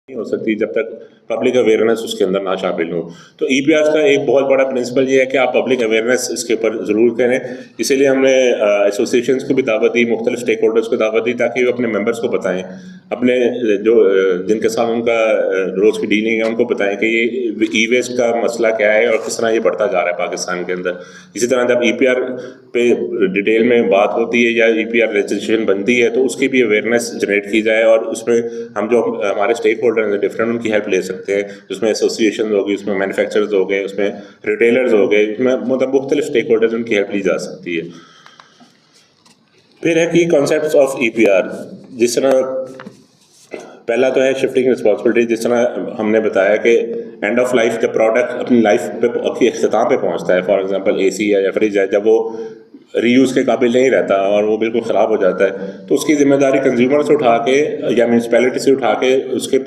نہیں ہو سکتی جب تک پبلک اویئرنیس اس کے اندر نہ شامل ہو. تو ای پی آر کا ایک بہت بڑا پرنسپل یہ ہے کہ آپ پبلک اویئرنیس اس کے اوپر ضرور کریں. اسی لیے ہم نے ایسوسیشنس کو بھی دعوت دی, مختلف اسٹیک ہولڈرس کو دعوت دی, تاکہ وہ اپنے ممبرس کو بتائیں, اپنے جو جن کے ساتھ ان کا روز کی ڈیلنگ ہے ان کو بتائیں کہ یہ ای ویسٹ کا مسئلہ کیا ہے اور کس طرح یہ بڑھتا جا رہا ہے پاکستان کے اندر. اسی طرح جب ای پی آر پہ ڈیٹیل میں بات ہوتی ہے یا ای پی آر رجسٹریشن بنتی ہے تو اس کی بھی اویئرنیس جنریٹ کی جائے, اور اس میں ہم جو ہمارے اسٹیک ہولڈر ہیں ڈفرینٹ ان کی ہیلپ لے سکتے ہیں. اس میں ایسوسیشن ہوگی, اس میں مینوفیکچررز ہو گئے, اس میں ریٹیلرز ہو گئے, اس میں مختلف اسٹیک ہولڈرز ان کی ہیلپ لی جا سکتی ہے. پھر ہے کی concepts of E P R. جس طرح پہلا تو ہے شفٹنگ رسپانسبلٹی. جس طرح ہم نے بتایا کہ اینڈ آف لائف جب پروڈکٹ اپنی لائف پہ اپنی اختتام پہ پہنچتا ہے, فار ایگزامپل اے سی ہے یا فریج ہے, جب وہ ری یوز کے قابل نہیں رہتا اور وہ بالکل خراب ہو جاتا ہے, تو اس کی ذمہ داری کنزیومر سے اٹھا کے یا میونسپیلٹی سے اٹھا کے اس کے